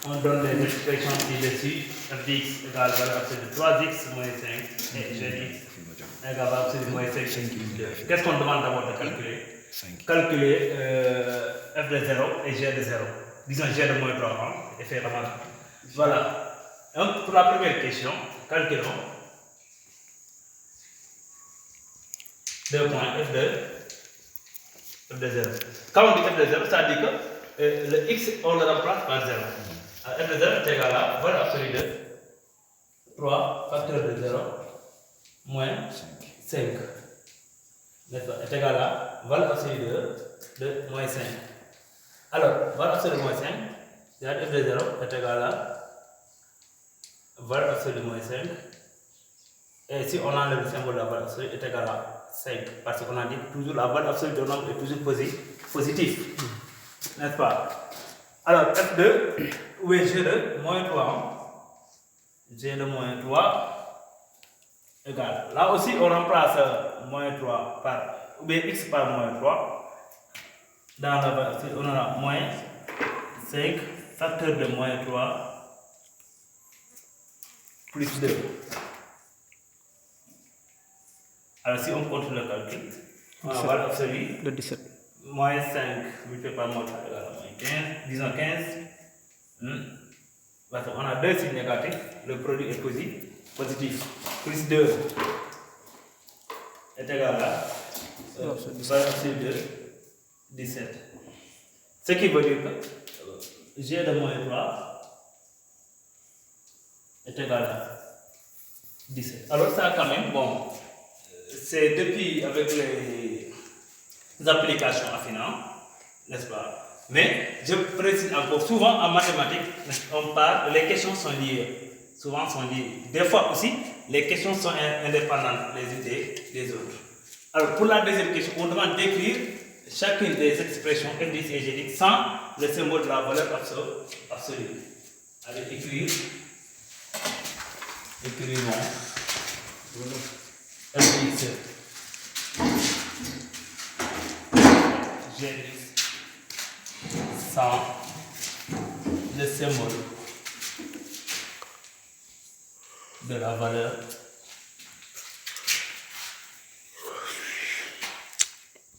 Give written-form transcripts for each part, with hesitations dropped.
On donne les expressions ci-dessus. f de x égale valeur absolue de 3x moins 5 et g de x égale valeur absolue de moins 5 plus 2. Qu'est-ce qu'on demande d'abord de calculer? Calculer f de 0 et g de 0. Disons g de moins 3 et faire la marque. Voilà. Donc pour la première question, calculons 2 points f de 0. Quand on dit f de 0, ça dit que le x on le remplace par 0. Alors, f de 0 est égal à valeur absolue de 3 facteur de 0 moins 5. Est égal à valeur absolue de moins 5. Alors, valeur absolue de moins 5, c'est-à-dire f de 0 est égal à valeur absolue de moins 5. Et si on enlève le symbole de la valeur absolue, est égal à 5. Parce qu'on a dit que toujours la valeur absolue d'un nombre est toujours positive. N'est-ce pas? Alors, f2, où est g de moins 3? G de moins 3 égale. Là aussi, on remplace moins 3 par, ou bien x par moins 3. Dans la valeur absolue, on aura moins 5 facteur de moins 3 plus 2. Alors, si on continue le calcul, on va valeur absolue de 17. Moins 5 multiplié par moins 3 égale à moins 15. Disons 15. Parce qu'on a deux signes négatifs. Le produit est positif. Plus 2 est égal à valeur absolue de 17. Ce qui veut dire que g de moins 3 est égal à 17. Alors ça quand même, bon, c'est depuis avec les applications affinantes, n'est-ce pas? Mais je précise encore, souvent en mathématiques, on parle, les questions sont liées. Souvent sont liées. Des fois aussi, les questions sont indépendantes les unes des autres. Alors pour la deuxième question, on demande d'écrire chacune des expressions f de x et g de x sans le symbole de la valeur absolue. Allez, écrivons f de x. G de x sans le symbole de la valeur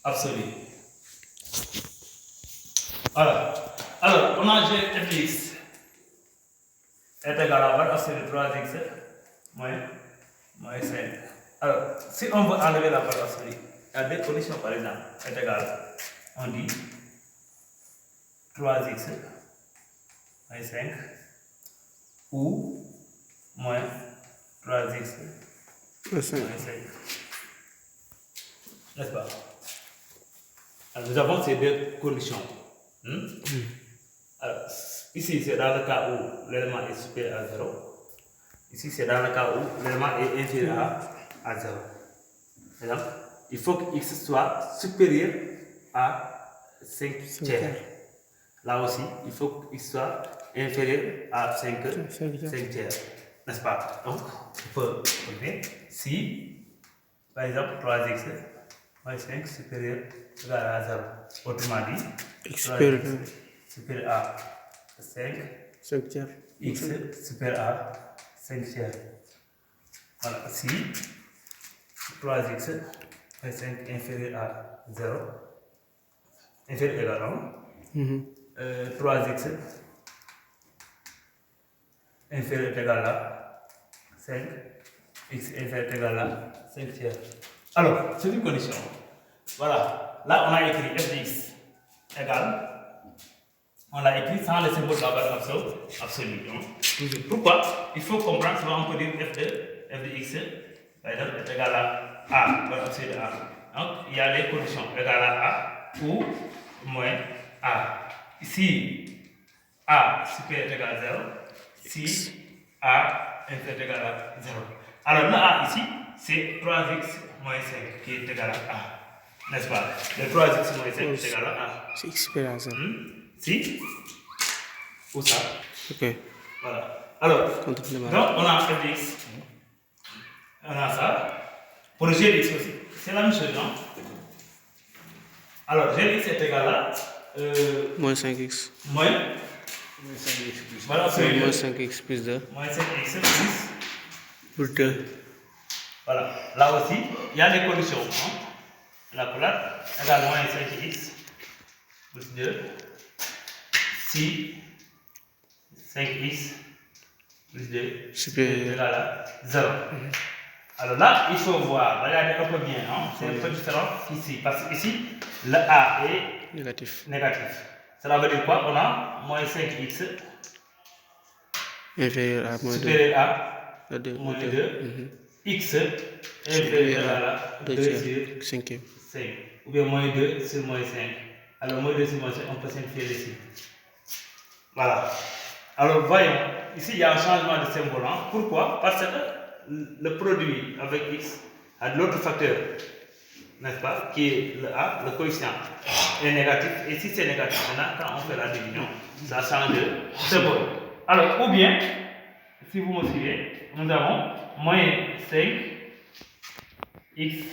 absolue. Alors, on a g f de x est égal à la valeur absolue de 3x moins 5. Alors, si on veut enlever la valeur absolue, il y a deux conditions par exemple, est égal, on dit 3x moins 5 ou moins 3x moins 5. N'est-ce pas? Alors, nous avons ces deux conditions. Alors, ici, c'est dans le cas où l'élément est supérieur à 0. Ici, c'est dans le cas où l'élément est inférieur à 0. Donc, il faut que x soit supérieur à 5 tiers. Là aussi, il faut que x soit inférieur à 5 tiers. N'est-ce pas? Donc, on peut trouver si, par exemple, 3x moins 5 supérieur à 0. Autrement dit, X supérieur à 5 tiers. X supérieur à 5 tiers. Voilà, si 3x moins 5 inférieur à 0, inférieur à 1, 3x inférieur égal à 5, x inférieur égal à 5 tiers. Alors, c'est une condition. Voilà, là on a écrit f de x égale, on l'a écrit sans le symbole de la valeur absolue. Pourquoi? Il faut comprendre, souvent on peut dire f de x par exemple, est égal à a, valeur absolue de a. Donc il y a les conditions égale à a ou moins a. Si a supérieur égal à 0, si a inférieur égal à 0. Alors le a ici, c'est 3x moins 5 qui est égal à a. N'est-ce pas? Le 3x moins 5 est égal à a. C'est x supérieur à 0. Si? Où ça? Ok. Voilà. Alors, donc on a f de x. On a ça. Pour le g de x aussi, c'est la même chose, non? Alors, g de x est égal à moins 5x. Moins 5x plus Voilà absolu moins de 5x plus 2. moins 5x Plus 2. Voilà. Là aussi, il y a les conditions. Hein. La plate égale moins 5x plus 2 si 5x plus 2 supérieur égale à 0. Alors là, il faut voir, regardez un peu bien, hein, c'est un peu différent qu'ici, parce qu'ici, le A est négatif. Cela veut dire quoi? On a moins 5x Inférieur à moins 2. supérieur à 2. moins 2, x inférieur à la 2 sur 5. 5, ou bien moins 2 sur moins 5. Alors moins 2 sur moins 5, on peut simplifier ici. Voilà. Alors voyons, ici il y a un changement de symbole. Hein. Pourquoi? Parce que le produit avec x a l'autre facteur, n'est-ce pas, qui est le A, le coefficient est négatif. Et si c'est négatif, maintenant, quand on fait la division, ça change de symbole. Alors, ou bien, si vous me suivez, nous avons moins 5x.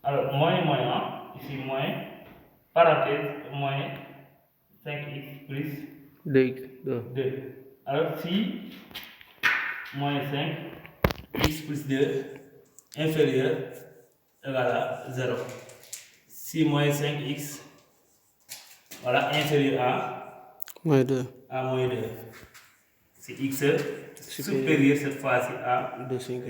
Alors, moins, ici moins, parenthèse, moins 5x plus 2. Alors, si moins 5, x plus 2, inférieur, égal à 0. Si moins 5x, voilà, inférieur à moins 2. À moins 2. C'est x supérieur cette fois-ci à 2 sur 5.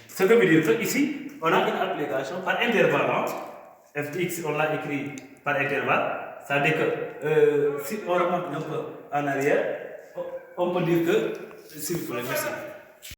Ce que veut dire que ici, on a une application par intervalle. Hein? Fx, on l'a écrit par intervalle. Ça veut dire que si on remonte un peu en arrière, on peut dire que, s'il vous plaît, merci.